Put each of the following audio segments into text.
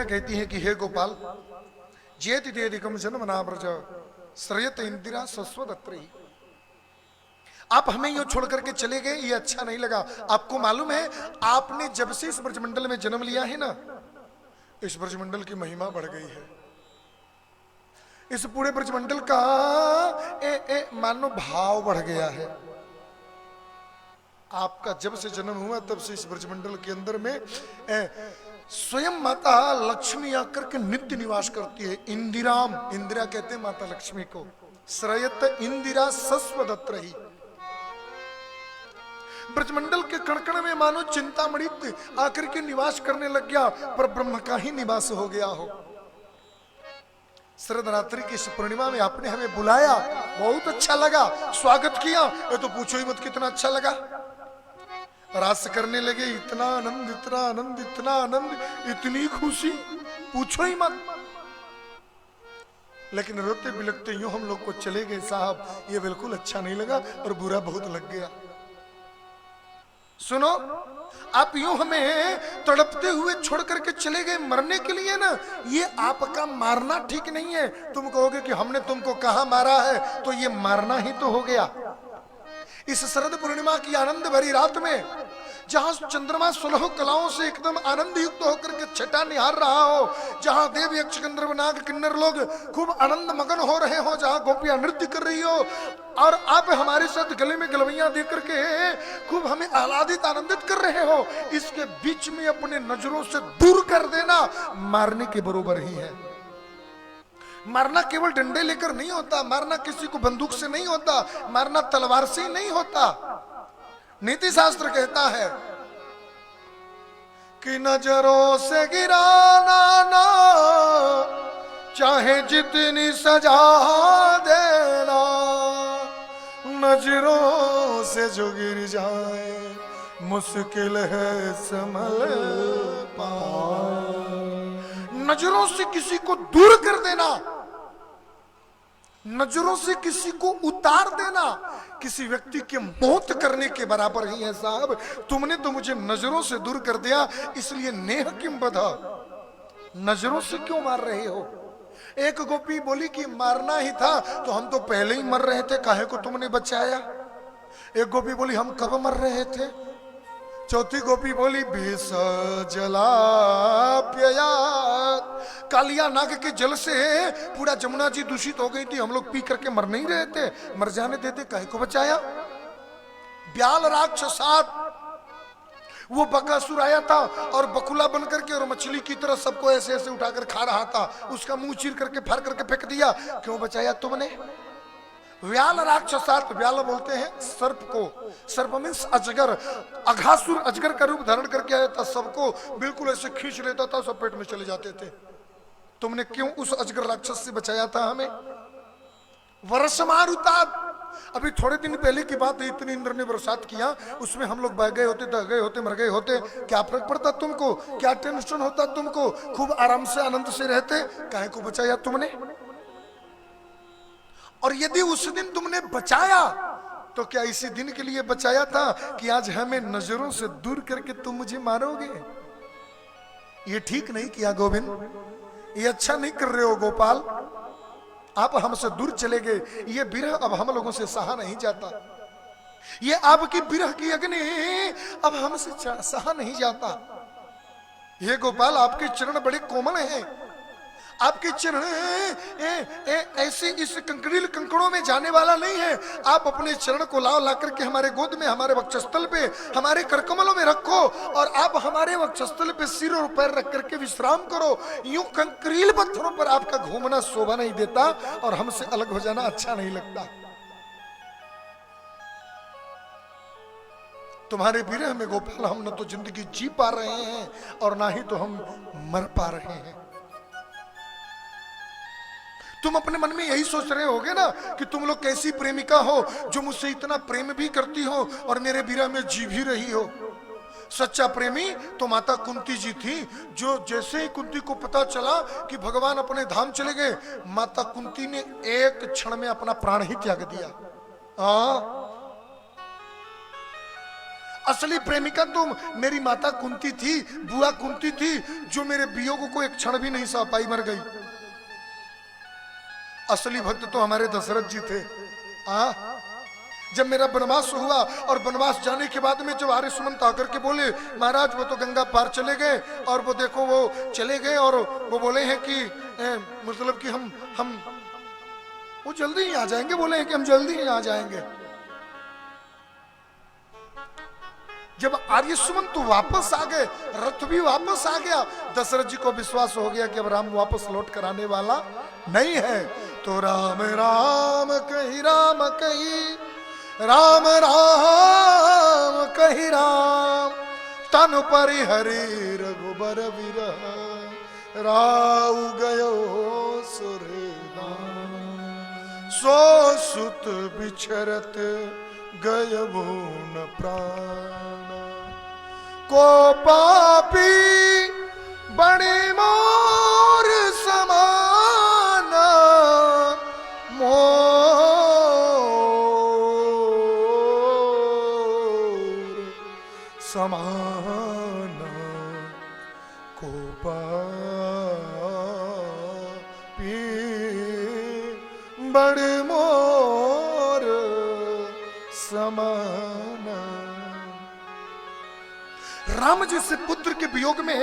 गोपियां कहती हैं कि हे गोपाल, जेति देदिकम जन्म नाब्रज श्रयत इंदिरा सस्वदत्री, आप हमें यूं छोड़ करके चले गए, ये अच्छा नहीं लगा। आपको मालूम है, आपने जब से इस ब्रजमंडल में जन्म लिया है ना, इस ब्रजमंडल की महिमा बढ़ गई है। इस पूरे ब्रजमंडल का मानो भाव बढ़ गया है। आपका जब से जन्म हुआ तब से इस ब्रजमंडल के अंदर में स्वयं माता लक्ष्मी आकर के नित्य निवास करती है। इंदिराम, इंदिरा कहते हैं माता लक्ष्मी को। श्रयत इंदिरा सस्वदत्र ही, ब्रजमंडल के कणकण में मानो चिंतामणि आकर के निवास करने लग गया, पर ब्रह्म का ही निवास हो गया हो। शरदरात्रि की इस पूर्णिमा में आपने हमें बुलाया, बहुत अच्छा लगा, स्वागत किया। ये तो पूछो ही मत कितना अच्छा लगा। रास करने लगे, इतना आनंद, इतना आनंद, इतना आनंद, इतनी खुशी, पूछो ही मत। लेकिन रोते बिलखते यूं हम लोग को चले गए साहब, ये बिल्कुल अच्छा नहीं लगा और बुरा बहुत लग गया। सुनो, आप यूं हमें तड़पते हुए छोड़ करके चले गए मरने के लिए ना, ये आपका मारना ठीक नहीं है। तुम कहोगे कि हमने तुमको कहां मारा है, तो ये मारना ही तो हो गया। इस शरद पूर्णिमा की आनंद भरी रात में, जहां चंद्रमा 16 कलाओं से एकदम आनंद युक्त होकर के छटा निहार रहा हो, जहां देव यक्ष गंधर्व नाग किन्नर लोग खूब आनंद मगन हो रहे हो, जहां गोपियां नृत्य कर रही हो, और आप हमारे साथ गले में गलवैया दे करके खूब हमें आह्लादित आनंदित कर रहे हो, इसके बीच में अपने नजरों से दूर कर देना मारने के बरोबर ही है। मारना केवल डंडे लेकर नहीं होता, मारना किसी को बंदूक से नहीं होता, मारना तलवार से ही नहीं होता। नीति शास्त्र कहता है कि नजरों से गिराना ना, चाहे जितनी सजा देना, नजरों से जो गिर जाए मुश्किल है संभल पाए। नजरों से किसी को दूर कर देना, नजरों से किसी को उतार देना, किसी व्यक्ति के मौत करने के बराबर ही है साहब। तुमने तो मुझे नजरों से दूर कर दिया, इसलिए नेह किम बधा, नजरों से क्यों मार रहे हो। एक गोपी बोली कि मारना ही था तो हम तो पहले ही मर रहे थे, काहे को तुमने बचाया। एक गोपी बोली हम कब मर रहे थे। चौथी गोपी बोली भीष जला प्यया, कालिया नाग के जल से पूरा जमुना जी दूषित हो गई थी, हम लोग पी करके मर नहीं रहे थे, मर जाने देते, काहे को बचाया। ब्याल राक्षसात, वो बकासुर आया था और बकुला बन करके और मछली की तरह सबको ऐसे ऐसे उठाकर खा रहा था, उसका मुंह चीर करके फाड़ करके फेंक दिया, क्यों बचाया तुमने। व्याल राक्षसात, व्याल बोलते हैं सर्प को, सर्प मीन्स अजगर, अघासुर अजगर का रूप धारण करके आया था, सबको बिल्कुल ऐसे खींच लेता था, सब पेट में चले जाते थे। तुमने क्यों उस अजगर राक्षस से बचाया था हमें। वर्षमारुता, अभी थोड़े दिन पहले की बात है, इतनी इंद्र ने बरसात किया, उसमें हम लोग बह गए होते, दह गए होते, मर गए होते, क्या फर्क पड़ता तुमको, क्या टेंशन होता तुमको, खूब आराम से आनंद से रहते, काहे को बचाया तुमने। और यदि उस दिन तुमने बचाया तो क्या इसी दिन के लिए बचाया था कि आज हमें नजरों से दूर करके तुम मुझे मारोगे। ये ठीक नहीं किया गोविंद, ये अच्छा नहीं कर रहे हो गोपाल, आप हमसे दूर चले गए, ये विरह अब हम लोगों से सहा नहीं जाता, ये आपकी विरह की अग्नि अब हमसे सहा नहीं जाता। ये गोपाल आपके चरण बड़े कोमल हैं, आपके चरण ऐसे इस कंकड़ील कंकड़ों में जाने वाला नहीं है। आप अपने चरण को लाओ, ला करके हमारे गोद में, हमारे वक्षस्थल पे, हमारे करकमलों में रखो, और आप हमारे वक्षस्थल पे सिर और पैर रख करके विश्राम करो। यूं कंकरील पत्थरों पर आपका घूमना शोभा नहीं देता और हमसे अलग हो जाना अच्छा नहीं लगता। तुम्हारे विरह में गोपाल हम न तो जिंदगी जी पा रहे हैं और ना ही तो हम मर पा रहे हैं। तुम अपने मन में यही सोच रहे होगे ना कि तुम लोग कैसी प्रेमिका हो जो मुझसे इतना प्रेम भी करती हो और मेरे विरह में जी भी रही हो। सच्चा प्रेमी तो माता कुंती जी थी, जो जैसे ही कुंती को पता चला कि भगवान अपने धाम चले गए, माता कुंती ने एक क्षण में अपना प्राण ही त्याग दिया। असली प्रेमिका तो मेरी माता कुंती थी, बुआ कुंती थी, जो मेरे वियोग को एक क्षण भी नहीं सह पाई, मर गई। असली भक्त तो हमारे दशरथ जी थे। जब मेरा वनवास हुआ और वनवास जाने के बाद में जब आर्य सुमंत आकर के बोले महाराज वो तो गंगा पार चले गए, और वो देखो वो चले गए, और वो बोले हैं कि मतलब कि हम वो जल्दी ही आ जाएंगे, बोले हैं कि हम जल्दी ही आ जाएंगे। जब आर्य सुमंत वापस आ गए, रथ भी वापस आ गया, दशरथ जी को विश्वास हो गया कि अब राम वापस लौट कर आने वाला नहीं है। तो राम राम कही राम कही, राम राम कही राम, तन परिहरि रघुबर विरह, राउ गयो सुरदाम, सो सुत बिछरत गय भून प्राण, को पापी बड़े मोर समान, मोर समान, को पापी बड़े मोर समान। राम जी से पुत्र के वियोग में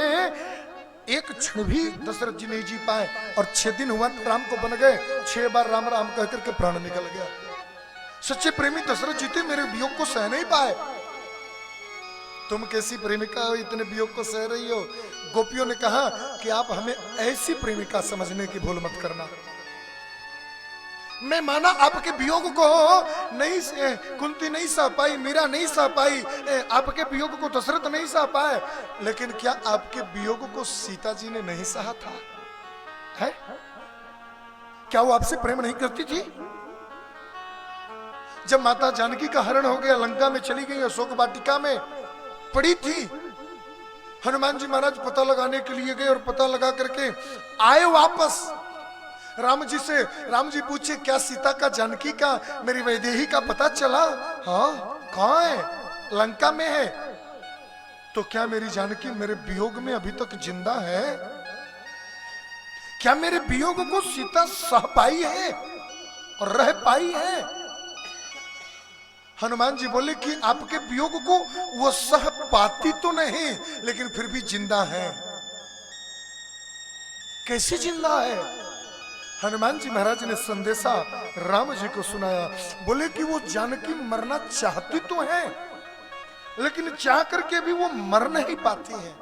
एक क्षण भी दशरथ जी नहीं जी पाए, और 6 दिन हुआ तो राम को बन गए। 6 बार राम राम कहकर के प्राण निकल गया। सच्चे प्रेमी दशरथ जी थे, मेरे वियोग को सह नहीं पाए। तुम कैसी प्रेमिका हो, इतने वियोग को सह रही हो? गोपियों ने कहा कि आप हमें ऐसी प्रेमिका समझने की भूल मत करना। मैं माना आपके वियोग को नहीं, कुंती नहीं सह पाई, मीरा नहीं सह पाई, आपके वियोग को दशरथ नहीं सह पाए, लेकिन क्या आपके वियोग को सीता जी ने नहीं सहा था? है? क्या वो आपसे प्रेम नहीं करती थी? जब माता जानकी का हरण हो गया, लंका में चली गई, अशोक वाटिका में पड़ी थी, हनुमान जी महाराज पता लगाने के लिए गए और पता लगा करके आए वापस। राम जी से, राम जी पूछे क्या सीता का, जानकी का, मेरी वैदेही का पता चला? हाँ, कहाँ है? लंका में है। तो क्या मेरी जानकी मेरे वियोग में अभी तक जिंदा है? क्या मेरे वियोग को सीता सह पाई है और रह पाई है? हनुमान जी बोले कि आपके वियोग को वो सह पाती तो नहीं, लेकिन फिर भी जिंदा है। कैसे जिंदा है? हनुमान जी महाराज ने संदेशा राम जी को सुनाया। बोले कि वो जानकी मरना चाहती तो है, लेकिन चाह करके भी वो मर नहीं पाती है।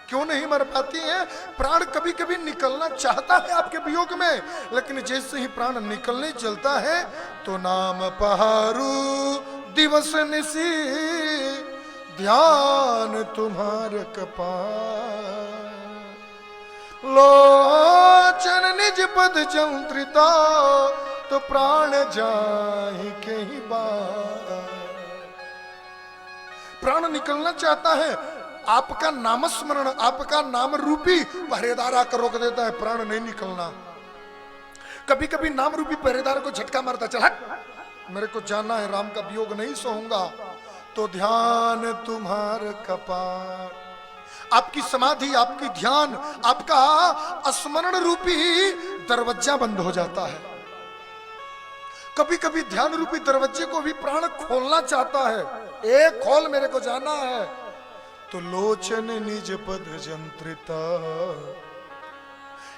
क्यों नहीं मर पाती है? प्राण कभी कभी निकलना चाहता है आपके वियोग में, लेकिन जैसे ही प्राण निकलने चलता है तो नाम पहारू दिवस निसी, ध्यान तुम्हार कपाल, लोचन निज पद चंत्रिता, तो प्राण जाहि कहीं बार। प्राण निकलना चाहता है, आपका नामस्मरण, आपका नाम रूपी पहरेदार आकर रोक देता है, प्राण नहीं निकलना। कभी कभी नाम रूपी पहरेदार को झटका मारता, चल हट, मेरे को जानना है, राम का वियोग नहीं सहूंगा। तो ध्यान तुम्हार कपाट, आपकी समाधि, आपकी ध्यान, आपका स्मरण रूपी दरवाजा बंद हो जाता है। कभी कभी ध्यान रूपी दरवाजे को भी प्राण खोलना चाहता है, एक खोल, मेरे को जाना है। तो लोचन निज पद जंत्रिता,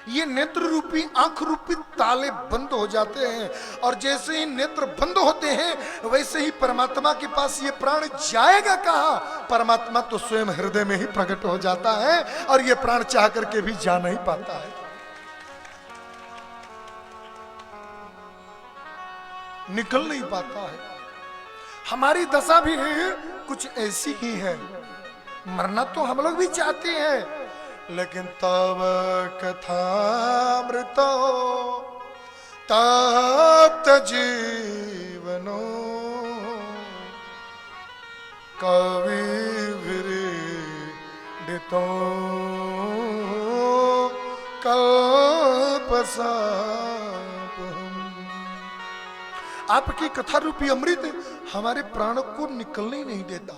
ये नेत्र रूपी, आंख रूपी ताले बंद हो जाते हैं, और जैसे ही नेत्र बंद होते हैं वैसे ही परमात्मा के पास ये प्राण जाएगा कहां? परमात्मा तो स्वयं हृदय में ही प्रकट हो जाता है, और ये प्राण चाह करके भी जा नहीं पाता है। निकल नहीं पाता है। हमारी दशा भी कुछ ऐसी ही है। मरना तो हम लोग भी चाहते हैं, लेकिन तब कथामृतो तप्त जीवनो, कवि विरीडितो कल्पसापहम्। आपकी कथा रूपी अमृत हमारे प्राण को निकलने ही नहीं देता।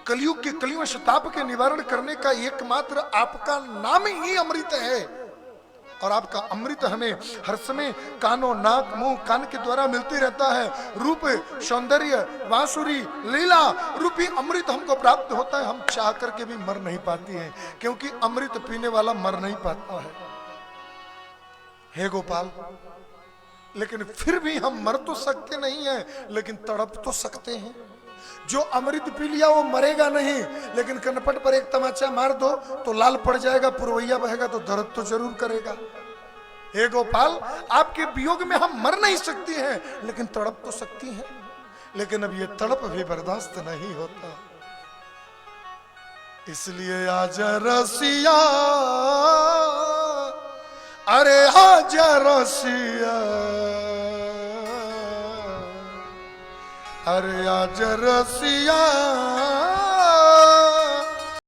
कलयुग के कलिवश ताप के निवारण करने का एकमात्र आपका नाम ही अमृत है। और आपका अमृत हमें हर समय कानों, नाक, मुंह, कान के द्वारा मिलते रहता है। रूप, सौंदर्य, बांसुरी, लीला रूपी अमृत हमको प्राप्त होता है। हम चाह करके भी मर नहीं पाती हैं, क्योंकि अमृत पीने वाला मर नहीं पाता है। हे गोपाल, लेकिन फिर भी हम मर तो सकते नहीं हैं, लेकिन तड़प तो सकते हैं। जो अमृत पी लिया वो मरेगा नहीं, लेकिन कनपट पर एक तमाचा मार दो तो लाल पड़ जाएगा, पुरवैया बहेगा तो दर्द तो जरूर करेगा। हे गोपाल, आपके वियोग में हम मर नहीं सकती हैं, लेकिन तड़प तो सकती हैं। लेकिन अब ये तड़प भी बर्दाश्त नहीं होता, इसलिए आजा रसिया, अरे आजा रसिया, अरे आजा रसिया,